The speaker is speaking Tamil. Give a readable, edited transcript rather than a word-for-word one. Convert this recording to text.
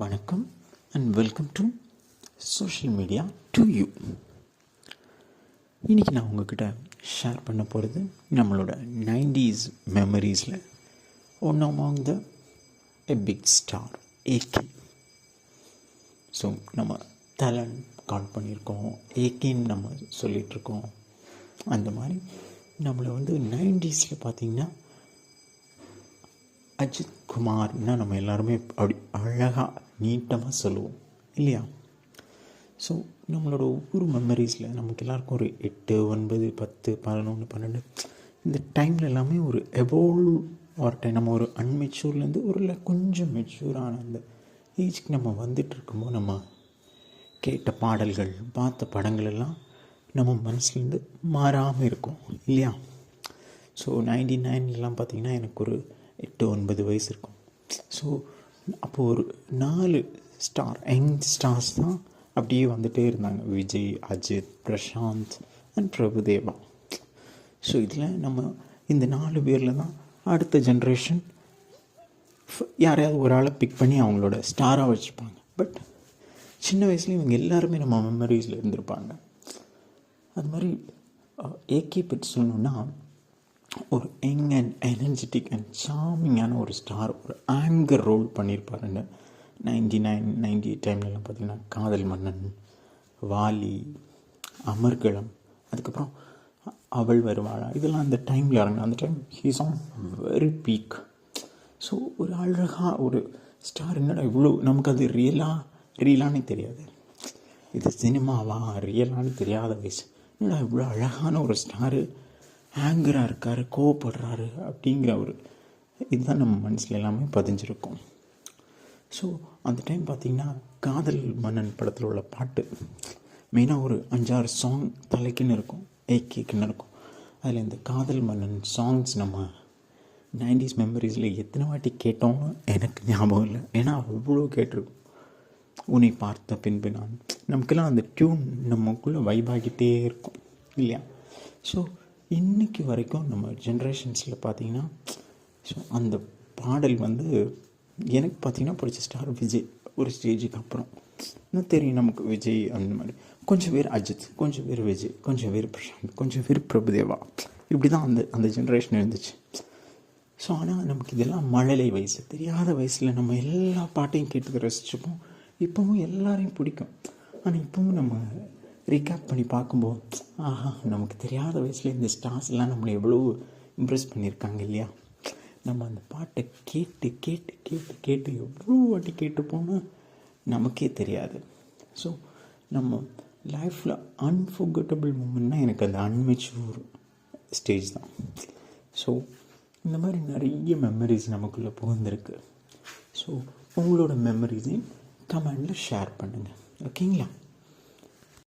வணக்கம் and welcome to social media to you. இன்றைக்கி நான் உங்ககிட்ட ஷேர் பண்ண போகிறது நம்மளோட 90s மெமரிஸில் one among the a big star AK. So நம்ம தலன் கால் பண்ணியிருக்கோம், ஏகேன்னு நம்ம சொல்லிகிட்ருக்கோம். அந்த மாதிரி நம்மளை 90ஸில் பார்த்திங்கன்னா அஜித் குமார்னால் நம்ம எல்லாருமே அப்படி அழகாக நீட்டமாக சொல்லுவோம் இல்லையா? ஸோ நம்மளோட ஒவ்வொரு மெமரிஸில் நமக்கு எல்லாருக்கும் ஒரு 8, 9, 10, 11, 12 இந்த டைமில் எல்லாமே ஒரு எவோல்வ் ஒரு டைம். நம்ம ஒரு அன்மெச்சூர்லேருந்து ஒரு கொஞ்சம் மெச்சூரான அந்த ஏஜ்க்கு நம்ம வந்துட்டு இருக்கும்போது நம்ம கேட்ட பாடல்கள், பார்த்த படங்கள் எல்லாம் நம்ம மனசுலேருந்து மாறாமல் இருக்கும் இல்லையா? ஸோ 99 பார்த்திங்கன்னா எனக்கு ஒரு 8, 9 வயசு இருக்கும். ஸோ அப்போது ஒரு 4 ஸ்டார் யங் ஸ்டார்ஸ் தான் அப்படியே வந்துகிட்டே இருந்தாங்க. விஜய், அஜித், பிரசாந்த் அண்ட் பிரபுதேவா. ஸோ இதில் நம்ம இந்த 4 பேரில் தான் அடுத்த ஜென்ரேஷன் யாரையாவது ஒரு ஆளை பிக் பண்ணி அவங்களோட ஸ்டாராக வச்சுருப்பாங்க. பட் சின்ன வயசுலேயும் இவங்க எல்லாருமே நம்ம மெமரிஸில் இருந்திருப்பாங்க. அது மாதிரி ஏகே பற்றி சொல்லணுன்னா ஒரு யங் அண்ட் எனர்ஜெட்டிக் அண்ட் சாமிங்கான ஒரு ஸ்டார். ஒரு ஆங்கர் ரோல் பண்ணியிருப்பாருங்க 99, 98 டைம்லலாம் பார்த்திங்கன்னா காதல் மன்னன், வாலி, அமர்கலம், அதுக்கப்புறம் அவள் வருவாளா, இதெல்லாம் அந்த டைமில் இறங்கின அந்த time he's on very peak. So ஒரு அழகாக ஒரு ஸ்டார். என்னடா இவ்வளோ நமக்கு அது ரியலானே தெரியாது, இது சினிமாவா ரியலானு தெரியாத வயசு. என்னடா இவ்வளோ அழகான ஒரு ஸ்டாரு ஆங்கராக இருக்கார், கோவப்படுறாரு அப்படிங்கிற ஒரு இதுதான் நம்ம மனசில் எல்லாமே பதிஞ்சிருக்கும். ஸோ அந்த டைம் பார்த்திங்கன்னா காதல் மன்னன் படத்தில் உள்ள பாட்டு மெயினாக ஒரு 5-6 சாங் தலைக்குன்னு இருக்கும், ஏகேக்குன்னு இருக்கும். அதில் இந்த காதல் மன்னன் சாங்ஸ் நம்ம 90s மெமரிஸில் எத்தனை வாட்டி கேட்டோம்னு எனக்கு ஞாபகம் இல்லை. ஏன்னா அவ்வளோ கேட்டிருக்கும். உன்னை பார்த்த பின்பு நான், நமக்கெல்லாம் அந்த டியூன் நமக்குள்ளே வைபாகிட்டே இருக்கும் இல்லையா? ஸோ இன்றைக்கி வரைக்கும் நம்ம ஜென்ரேஷன்ஸில் பார்த்திங்கன்னா ஸோ அந்த பாடல் எனக்கு பார்த்திங்கன்னா பிடிச்ச ஸ்டார் விஜய். ஒரு ஸ்டேஜுக்கு அப்புறம் இன்னும் தெரியும் நமக்கு விஜய் அந்த மாதிரி. கொஞ்சம் பேர் அஜித், கொஞ்சம் பேர் விஜய், கொஞ்சம் பேர் பிரசாந்த், கொஞ்சம் பேர் பிரபுதேவா. இப்படி தான் அந்த ஜென்ரேஷன் இருந்துச்சு. ஸோ ஆனால் நமக்கு இதெல்லாம் மழலை வயசு, தெரியாத வயசில் நம்ம எல்லா பாட்டையும் கேட்டு ரசிச்சுப்போம். இப்போவும் எல்லாரையும் பிடிக்கும். ஆனால் இப்போவும் நம்ம ரீகேப் பண்ணி பார்க்கும்போது ஆஹா, நமக்கு தெரியாத வயசில் இந்த ஸ்டார்ஸ் எல்லாம் நம்மளை எவ்வளோ இம்ப்ரெஸ் பண்ணியிருக்காங்க இல்லையா? நம்ம அந்த பாட்டை கேட்டு கேட்டு கேட்டு கேட்டு எவ்வளோ வாட்டி கேட்டுப்போன்னு நமக்கே தெரியாது. ஸோ நம்ம லைஃப்பில் அன்ஃபர்கட்டபிள் மூமெண்ட்னால் எனக்கு அந்த அன்மெச்சூர் ஸ்டேஜ் தான். ஸோ இந்த மாதிரி நிறைய மெமரிஸ் நமக்குள்ளே புகுந்திருக்கு. ஸோ உங்களோட மெமரிஸையும் கமெண்டில் ஷேர் பண்ணுங்கள், ஓகேங்களா?